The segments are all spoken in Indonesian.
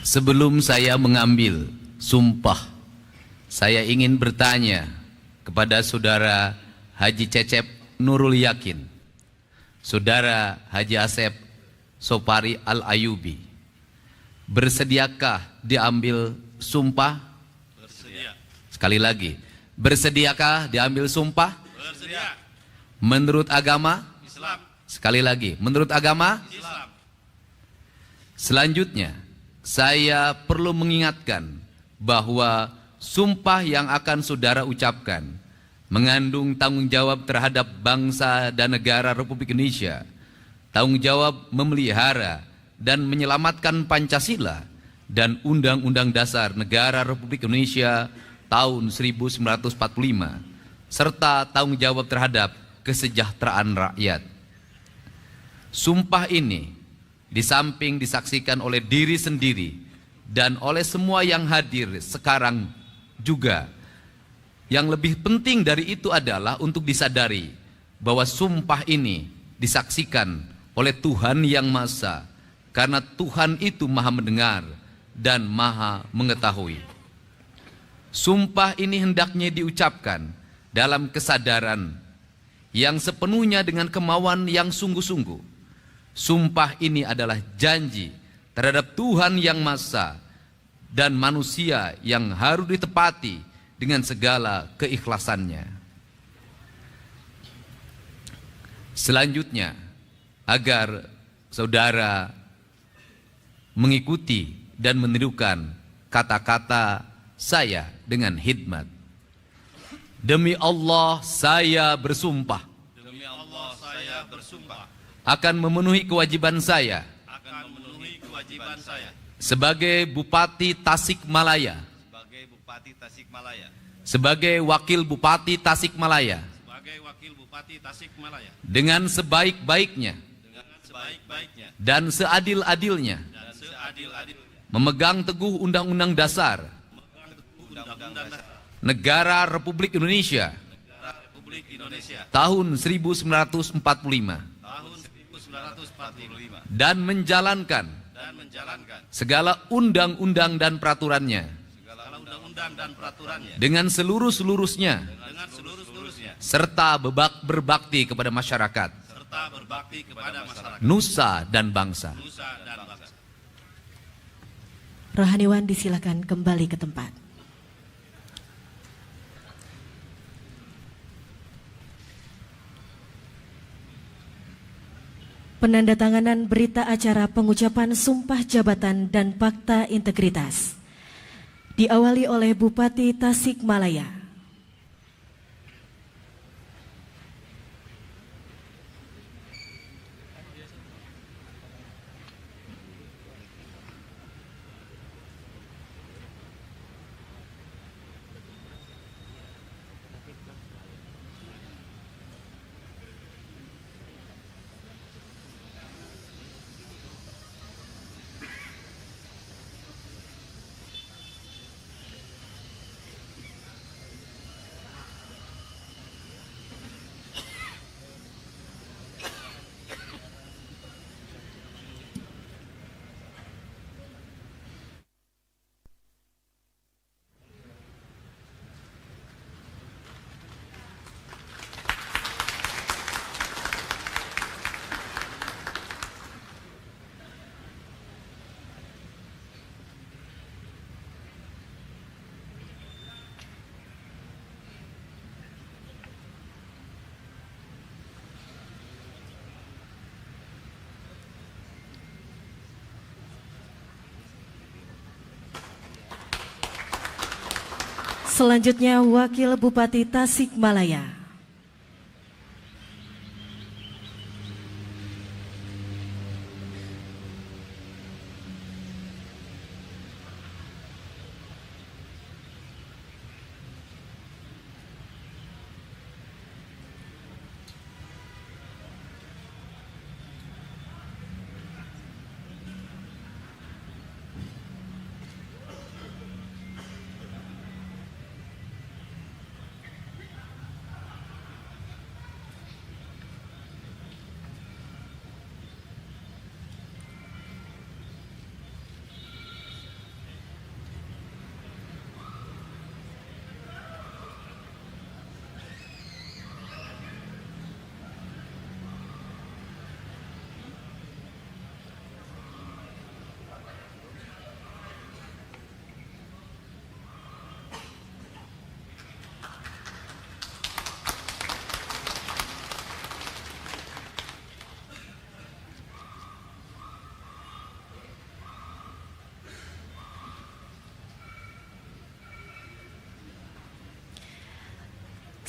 Sebelum saya mengambil sumpah, saya ingin bertanya kepada Saudara Haji Cecep Nurul Yakin, Saudara Haji Asep Sopari Al-Ayubi, bersediakah diambil sumpah? Bersedia. Sekali lagi, bersediakah diambil sumpah? Bersedia. Menurut agama? Islam. Sekali lagi, menurut agama? Islam. Selanjutnya, saya perlu mengingatkan bahwa sumpah yang akan saudara ucapkan mengandung tanggung jawab terhadap bangsa dan negara Republik Indonesia, tanggung jawab memelihara dan menyelamatkan Pancasila dan Undang-Undang Dasar Negara Republik Indonesia tahun 1945, serta tanggung jawab terhadap kesejahteraan rakyat. Sumpah ini di samping disaksikan oleh diri sendiri dan oleh semua yang hadir sekarang juga, yang lebih penting dari itu adalah untuk disadari bahwa sumpah ini disaksikan oleh Tuhan Yang Maha Esa, karena Tuhan itu Maha Mendengar dan Maha Mengetahui. Sumpah ini hendaknya diucapkan dalam kesadaran yang sepenuhnya dengan kemauan yang sungguh-sungguh. Sumpah ini adalah janji terhadap Tuhan Yang Maha Esa dan manusia yang harus ditepati dengan segala keikhlasannya. Selanjutnya, agar saudara mengikuti dan menirukan kata-kata saya dengan hikmat. Demi Allah saya bersumpah Demi Allah saya bersumpah akan memenuhi kewajiban saya akan memenuhi kewajiban saya sebagai Bupati Tasikmalaya, sebagai Bupati Tasikmalaya, sebagai Wakil Bupati Tasikmalaya, sebagai Wakil Bupati Tasikmalaya, dengan sebaik-baiknya dengan sebaik-baiknya dan seadil-adilnya, dan seadil-adilnya, memegang teguh Undang-Undang Dasar Undang-Undang Dasar Negara Republik Indonesia Negara Republik Indonesia tahun 1945 tahun 1945 dan menjalankan segala undang-undang dan peraturannya segala undang-undang dan peraturannya dengan seluruh-seluruhnya, dengan seluruh-seluruhnya, serta berbakti kepada masyarakat, serta berbakti kepada masyarakat nusa dan bangsa. nusa dan bangsa. Rohaniwan disilakan kembali ke tempat. Penandatanganan berita acara pengucapan sumpah jabatan dan fakta integritas diawali oleh Bupati Tasikmalaya. Selanjutnya Wakil Bupati Tasikmalaya.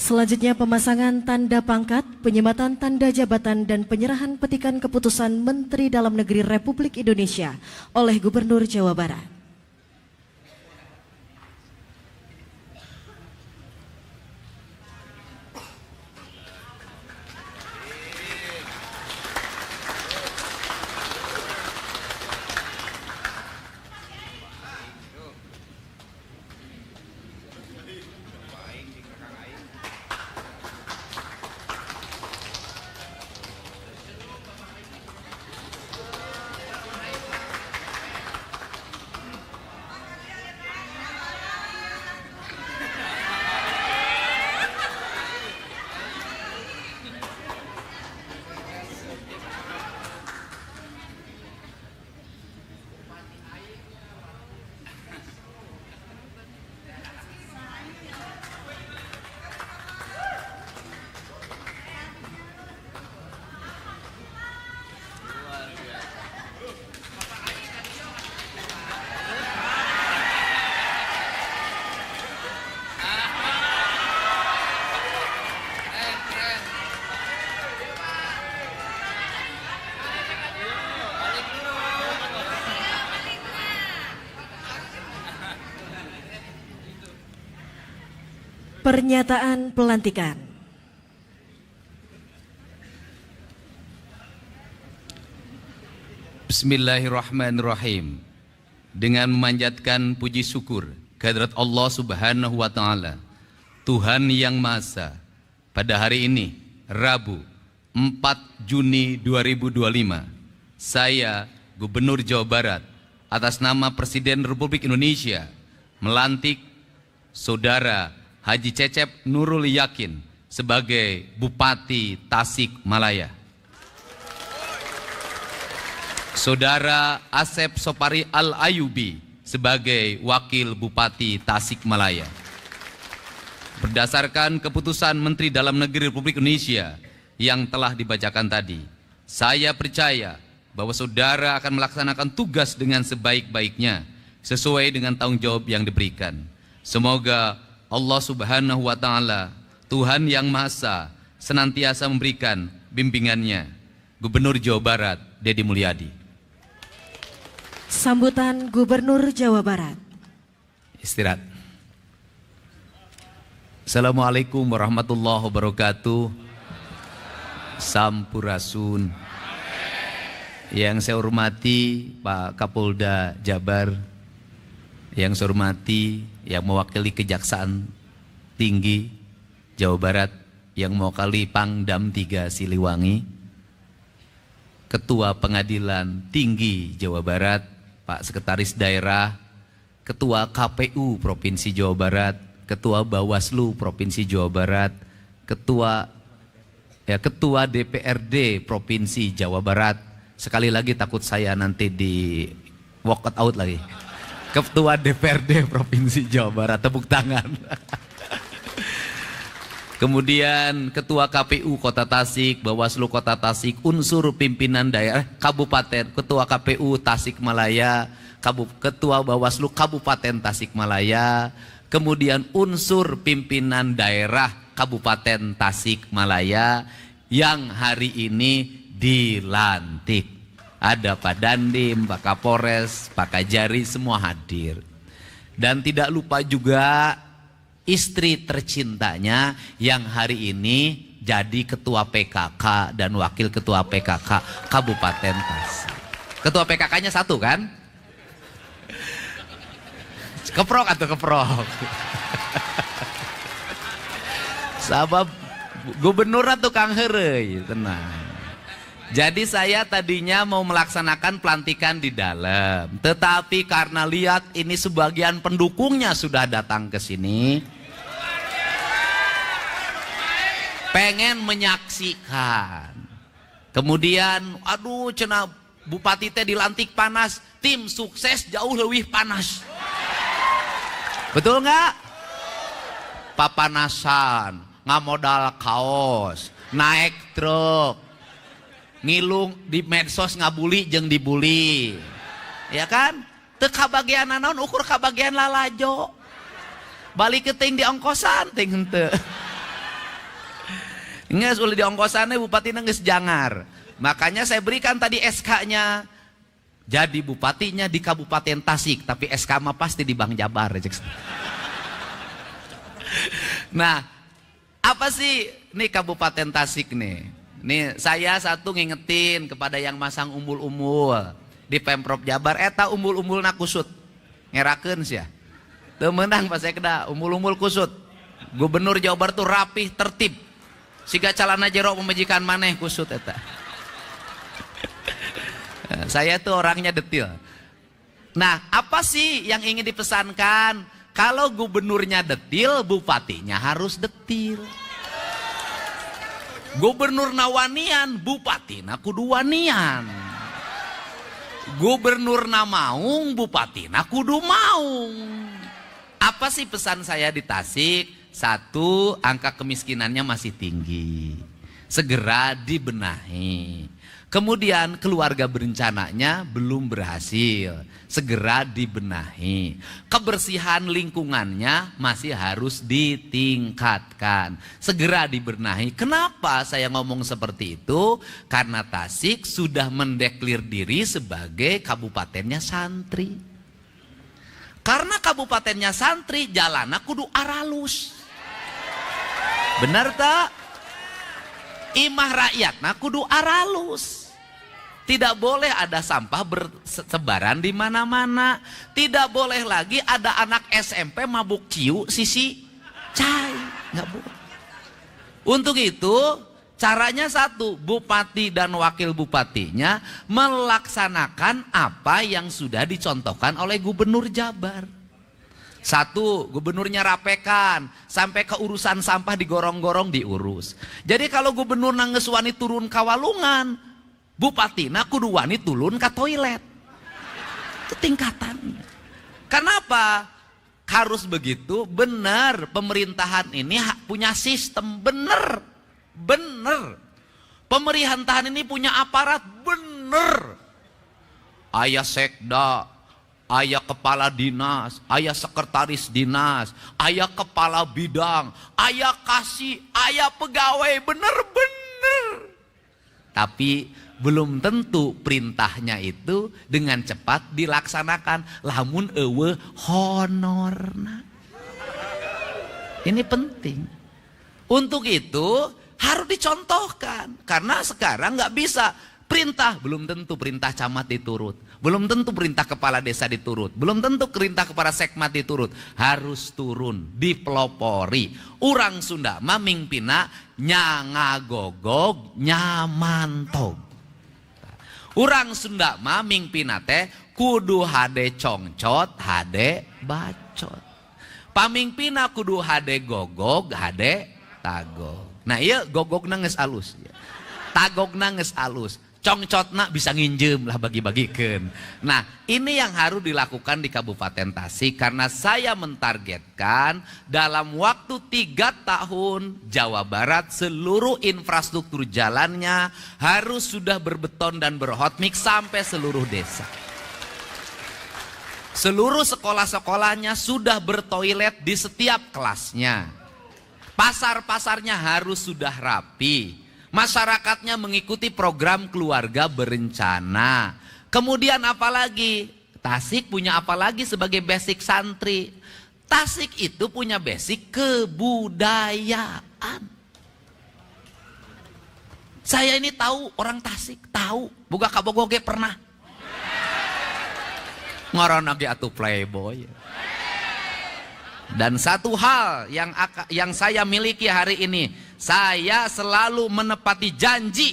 Selanjutnya pemasangan tanda pangkat, penyematan tanda jabatan dan penyerahan petikan keputusan Menteri Dalam Negeri Republik Indonesia oleh Gubernur Jawa Barat. Pernyataan pelantikan. Bismillahirrahmanirrahim. Dengan memanjatkan puji syukur kehadirat Allah Subhanahu wa taala, Tuhan yang Maha Esa, pada hari ini, Rabu, 4 Juni 2025, saya, Gubernur Jawa Barat, atas nama Presiden Republik Indonesia, melantik Saudara Haji Cecep Nurul Yakin sebagai Bupati Tasikmalaya. Saudara Asep Sopari Al-Ayubi sebagai Wakil Bupati Tasikmalaya. Berdasarkan keputusan Menteri Dalam Negeri Republik Indonesia yang telah dibacakan tadi, saya percaya bahwa saudara akan melaksanakan tugas dengan sebaik-baiknya sesuai dengan tanggung jawab yang diberikan. Semoga Allah Subhanahu wa taala, Tuhan yang Maha Esa, senantiasa memberikan bimbingannya. Gubernur Jawa Barat, Deddy Mulyadi. Sambutan Gubernur Jawa Barat. Istirahat. Assalamualaikum warahmatullahi wabarakatuh. Sampurasun. Yang saya hormati Pak Kapolda Jabar, yang saya hormati yang mewakili Kejaksaan Tinggi Jawa Barat, yang mewakili Pangdam 3 Siliwangi, Ketua Pengadilan Tinggi Jawa Barat, Pak Sekretaris Daerah, Ketua KPU Provinsi Jawa Barat, Ketua Bawaslu Provinsi Jawa Barat, Ketua DPRD Provinsi Jawa Barat. Sekali lagi takut saya nanti di walk out lagi. Ketua DPRD Provinsi Jawa Barat, tepuk tangan. Kemudian Ketua KPU Kota Tasik, Bawaslu Kota Tasik, unsur pimpinan daerah Kabupaten, Ketua KPU Tasikmalaya, Ketua Bawaslu Kabupaten Tasikmalaya, kemudian unsur pimpinan daerah Kabupaten Tasikmalaya yang hari ini dilantik. Ada Pak Dandim, Pak Kapolres, Pak Kajari, semua hadir. Dan tidak lupa juga istri tercintanya yang hari ini jadi Ketua PKK dan Wakil Ketua PKK Kabupaten Tasik. Ketua PKK-nya satu kan? Keprok atau keprok? Sabab gubernur atau Kang Herey, tenang. Jadi saya tadinya mau melaksanakan pelantikan di dalam, tetapi karena lihat ini sebagian pendukungnya sudah datang ke sini, pengen menyaksikan. Kemudian, aduh, cenah Bupati teh dilantik panas, tim sukses jauh lebih panas. Betul nggak? Papanasan, nggak modal kaos, naik truk, ngilung di medsos ngabuli jeung dibuli, ya kan? Teu kabagian naon ukur kabagian lalajo, balik ke ting di ongkosan ting henteu. Nges uli di ongkosannya bupati nges jangar. Makanya saya berikan tadi SK-nya. Jadi bupatinya di Kabupaten Tasik, tapi SK mah pasti di Bank Jabar. Nah, apa sih nih Kabupaten Tasik nih? Nih saya satu ngingetin kepada yang masang umbul-umbul di Pemprov Jabar, eta umbul-umbulna kusut. Ngerakeun sia. Teu meunang pas ekda umbul-umbul kusut. Gubernur Jawa Barat tuh rapih, tertib. Siga calana jero pemajikan maneh kusut eta. Saya tuh orangnya detil. Nah, apa sih yang ingin dipesankan? Kalau gubernurnya detil, bupatinya harus detil. Gubernur nawanian, bupatina kudu wanian. Gubernur na maung, bupatina kudu maung. Apa sih pesan saya di Tasik? Satu, angka kemiskinannya masih tinggi. Segera dibenahi. Kemudian keluarga berencananya belum berhasil, segera dibenahi. Kebersihan lingkungannya masih harus ditingkatkan, segera dibenahi. Kenapa saya ngomong seperti itu? Karena Tasik sudah mendeklir diri sebagai kabupatennya santri. Karena kabupatennya santri, jalannya kudu aralus. Benar tak? Imah rakyatna kudu aralus. Tidak boleh ada sampah bersebaran di mana-mana. Tidak boleh lagi ada anak SMP mabuk ciu sisi cai. Nggak boleh. Untuk itu caranya satu, bupati dan wakil bupatinya melaksanakan apa yang sudah dicontohkan oleh Gubernur Jabar. Satu, gubernurnya rapekan, sampai ke urusan sampah digorong-gorong diurus. Jadi kalau gubernur nangges wani turun kawalungan, bupati na kudu wani turun ke toilet. Itu tingkatannya. Kenapa? Harus begitu, benar. Pemerintahan ini punya sistem, benar. Benar. Pemerintahan ini punya aparat, benar. Ayah sekda, ayah kepala dinas, ayah sekretaris dinas, ayah kepala bidang, ayah kasih, ayah pegawai, bener-bener. Tapi belum tentu perintahnya itu dengan cepat dilaksanakan. Lamun eueuh honorna. Ini penting. Untuk itu harus dicontohkan. Karena sekarang nggak bisa. Perintah, belum tentu perintah camat diturut. Belum tentu perintah kepala desa diturut. Belum tentu perintah kepala sekmat diturut. Harus turun, dipelopori. Urang Sunda mamimpina nyangagogog nyamantog. Urang Sunda mamimpina teh kudu hade congcot, hade bacot. Pamimpina kudu hade gogog, hade tagog. Nah iya gogog nanges alus. Tagog nanges alus. Congcotna bisa nginjem lah bagi-bagikan. Nah ini yang harus dilakukan di Kabupaten Tasik. Karena saya mentargetkan dalam waktu 3 tahun Jawa Barat seluruh infrastruktur jalannya harus sudah berbeton dan berhotmix sampai seluruh desa. Seluruh sekolah-sekolahnya sudah bertoilet di setiap kelasnya. Pasar-pasarnya harus sudah rapi. Masyarakatnya mengikuti program keluarga berencana. Kemudian apalagi? Tasik punya apalagi sebagai basic santri? Tasik itu punya basic kebudayaan. Saya ini tahu orang Tasik, tahu. Boga kabogoge pernah. Ngoron lagi atuh playboy. Dan satu hal yang saya miliki hari ini, saya selalu menepati janji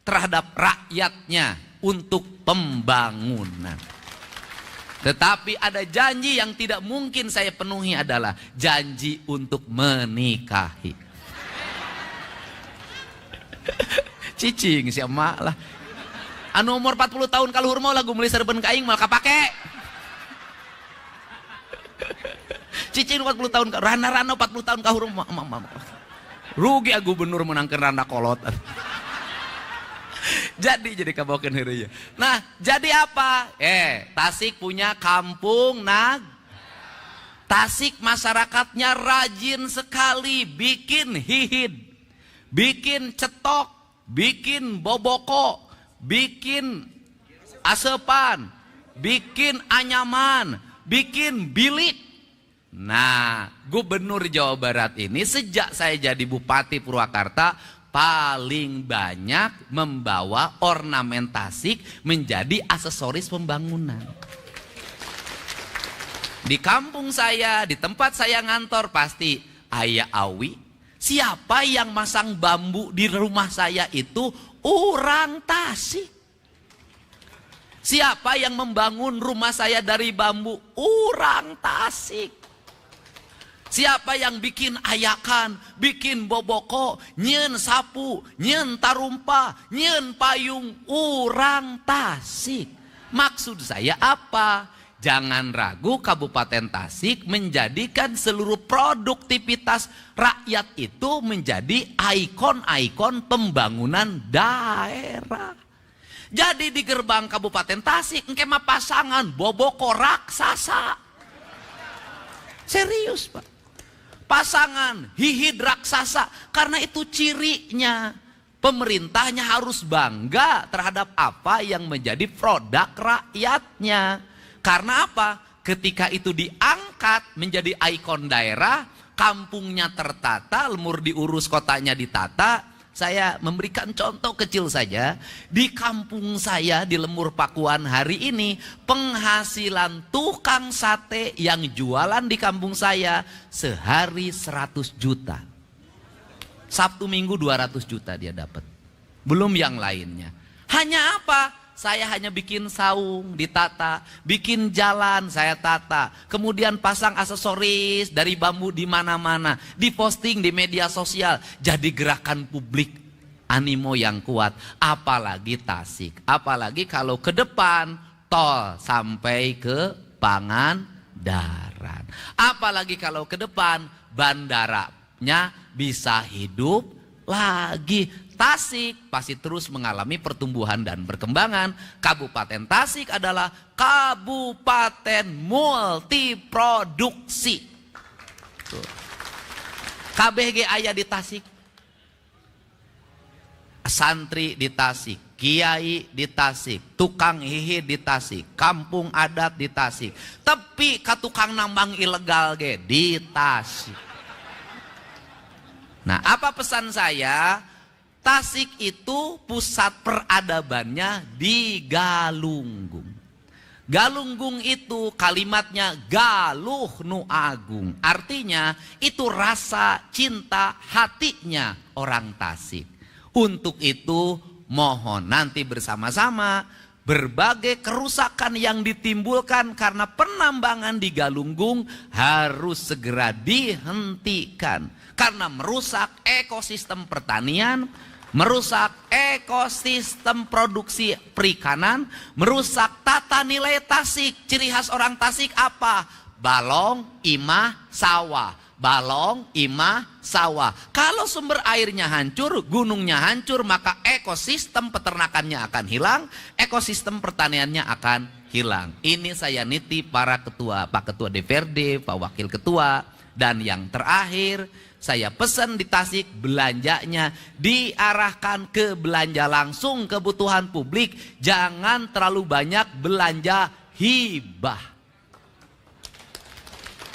terhadap rakyatnya untuk pembangunan. Tetapi ada janji yang tidak mungkin saya penuhi adalah janji untuk menikahi. Cicing si emak lah. Anu umur 40 tahun kaluhur mau lagu meuli serben kaing mal kapake. Cicing 40 tahun, rana-rana 40 tahun kahur rugi gubernur menangkan randa kolot. jadi kabokeun heureuy. Nah, jadi apa? Tasik punya kampung Tasik masyarakatnya rajin sekali bikin hihid, bikin cetok, bikin boboko, bikin asepan, bikin anyaman, bikin bilik. Nah, Gubernur Jawa Barat ini sejak saya jadi Bupati Purwakarta paling banyak membawa ornamentasi menjadi aksesoris pembangunan. Di kampung saya, di tempat saya ngantor pasti, Ayah Awi, siapa yang masang bambu di rumah saya itu orang Tasik. Siapa yang membangun rumah saya dari bambu? Orang Tasik. Siapa yang bikin ayakan, bikin boboko, nyen sapu, nyen tarumpa, nyen payung? Orang Tasik. Maksud saya apa? Jangan ragu Kabupaten Tasik menjadikan seluruh produktivitas rakyat itu menjadi ikon-ikon pembangunan daerah. Jadi di gerbang Kabupaten Tasik engke mah pasangan boboko raksasa. Serius, Pak. Pasangan hihid raksasa, karena itu cirinya. Pemerintahnya harus bangga terhadap apa yang menjadi produk rakyatnya. Karena apa? Ketika itu diangkat menjadi ikon daerah, kampungnya tertata, lemur diurus, kotanya ditata. Saya memberikan contoh kecil saja. Di kampung saya di Lemur Pakuan hari ini, penghasilan tukang sate yang jualan di kampung saya sehari 100 juta. Sabtu Minggu 200 juta dia dapat. Belum yang lainnya. Hanya apa? Saya hanya bikin saung, ditata, bikin jalan, saya tata. Kemudian pasang aksesoris dari bambu di mana-mana, diposting di media sosial, jadi gerakan publik, animo yang kuat. Apalagi Tasik, apalagi kalau ke depan tol sampai ke Pangandaran. Apalagi kalau ke depan bandaranya bisa hidup lagi. Tasik pasti terus mengalami pertumbuhan dan perkembangan. Kabupaten Tasik adalah kabupaten multiproduksi. KBG aya di Tasik. Santri di Tasik, kiai di Tasik, tukang hihid di Tasik, kampung adat di Tasik. Tapi ka tukang nambang ilegal ge di Tasik. Nah, apa pesan saya? Tasik itu pusat peradabannya di Galunggung. Galunggung itu kalimatnya galuh nu agung. Artinya itu rasa cinta hatinya orang Tasik. Untuk itu mohon nanti bersama-sama berbagai kerusakan yang ditimbulkan karena penambangan di Galunggung harus segera dihentikan. Karena merusak ekosistem pertanian, merusak ekosistem produksi perikanan, merusak tata nilai Tasik. Ciri khas orang Tasik apa? Balong, imah, sawah. Balong, imah, sawah. Kalau sumber airnya hancur, gunungnya hancur, maka ekosistem peternakannya akan hilang, ekosistem pertaniannya akan hilang. Ini saya nitip para ketua, Pak Ketua DPRD, Pak Wakil Ketua, dan yang terakhir, saya pesan di Tasik belanjanya diarahkan ke belanja langsung kebutuhan publik. Jangan terlalu banyak belanja hibah.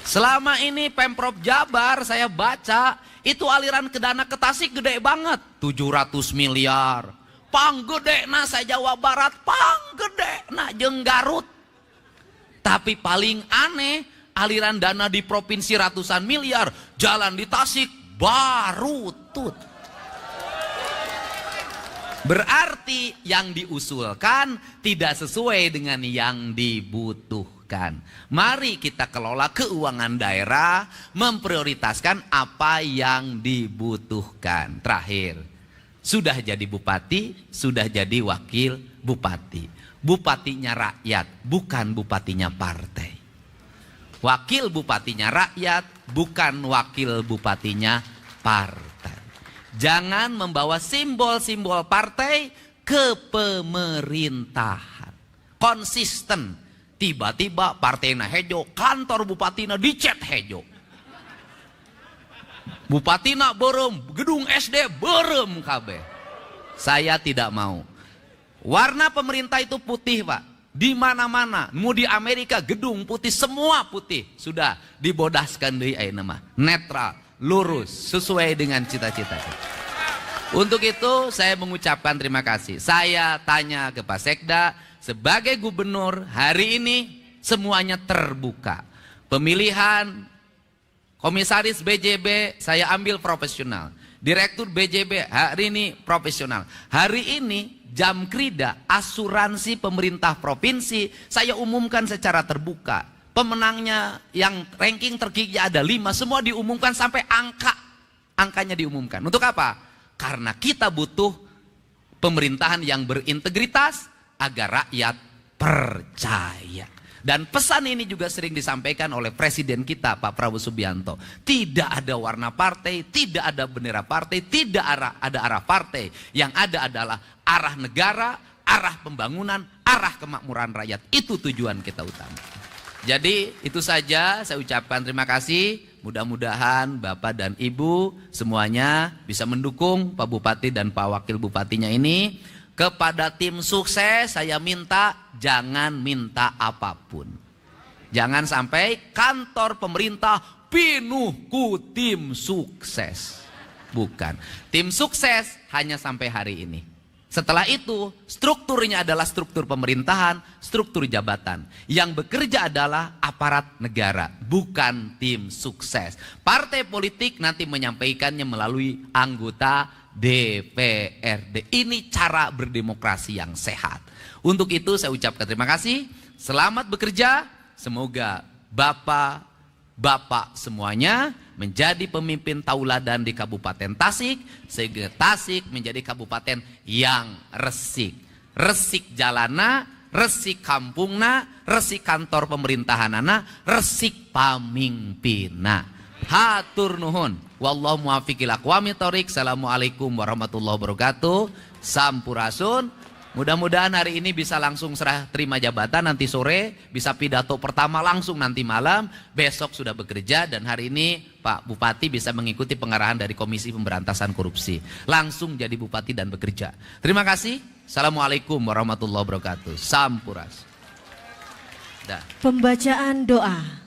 Selama ini Pemprov Jabar saya baca itu aliran ke dana ke Tasik gede banget. 700 miliar. Panggedena saya Jawa Barat, panggedena jeung Garut. Tapi paling aneh, aliran dana di provinsi ratusan miliar, jalan di Tasik baru tut. Berarti yang diusulkan tidak sesuai dengan yang dibutuhkan. Mari kita kelola keuangan daerah, memprioritaskan apa yang dibutuhkan. Terakhir, sudah jadi bupati, sudah jadi wakil bupati. Bupatinya rakyat, bukan bupatinya partai. Wakil bupatinya rakyat, bukan wakil bupatinya partai. Jangan membawa simbol-simbol partai ke pemerintahan. Konsisten. Tiba-tiba partainya hejo, kantor bupatina dicet hejo. Bupatina berem, gedung SD berem kabeh. Saya tidak mau. Warna pemerintah itu putih, Pak. Di mana-mana, mau di Amerika gedung putih, semua putih. Sudah dibodaskan deui ayeuna mah. Netral, lurus, sesuai dengan cita-cita. Untuk itu saya mengucapkan terima kasih. Saya tanya ke Pak Sekda, sebagai gubernur hari ini semuanya terbuka. Pemilihan komisaris BJB saya ambil profesional. Direktur BJB hari ini profesional. Hari ini jam krida asuransi pemerintah provinsi saya umumkan secara terbuka. Pemenangnya yang ranking tertinggi ada 5, semua diumumkan sampai angkanya diumumkan. Untuk apa? Karena kita butuh pemerintahan yang berintegritas agar rakyat percaya. Dan pesan ini juga sering disampaikan oleh presiden kita Pak Prabowo Subianto. Tidak ada warna partai, tidak ada bendera partai, tidak ada arah partai. Yang ada adalah arah negara, arah pembangunan, arah kemakmuran rakyat. Itu tujuan kita utama. Jadi itu saja saya ucapkan terima kasih. Mudah-mudahan Bapak dan Ibu semuanya bisa mendukung Pak Bupati dan Pak Wakil Bupatinya ini. Kepada tim sukses saya minta jangan minta apapun. Jangan sampai kantor pemerintah penuh ku tim sukses. Bukan. Tim sukses hanya sampai hari ini. Setelah itu strukturnya adalah struktur pemerintahan, struktur jabatan. Yang bekerja adalah aparat negara, bukan tim sukses. Partai politik nanti menyampaikannya melalui anggota DPRD. Ini cara berdemokrasi yang sehat. Untuk itu saya ucapkan terima kasih. Selamat bekerja. Semoga bapak semuanya menjadi pemimpin tauladan di Kabupaten Tasik. Sehingga Tasik menjadi kabupaten yang resik. Resik jalana, resik kampungna, resik kantor pemerintahanana, resik pamimpina. Hatur nuhun. Wallahu muwaffiq ila aqwamit thoriq. Assalamualaikum warahmatullahi wabarakatuh. Sampurasun. Mudah-mudahan hari ini bisa langsung serah terima jabatan, nanti sore bisa pidato pertama langsung nanti malam, besok sudah bekerja, dan hari ini Pak Bupati bisa mengikuti pengarahan dari Komisi Pemberantasan Korupsi. Langsung jadi bupati dan bekerja. Terima kasih. Assalamualaikum warahmatullahi wabarakatuh. Sampurasun. Pembacaan doa.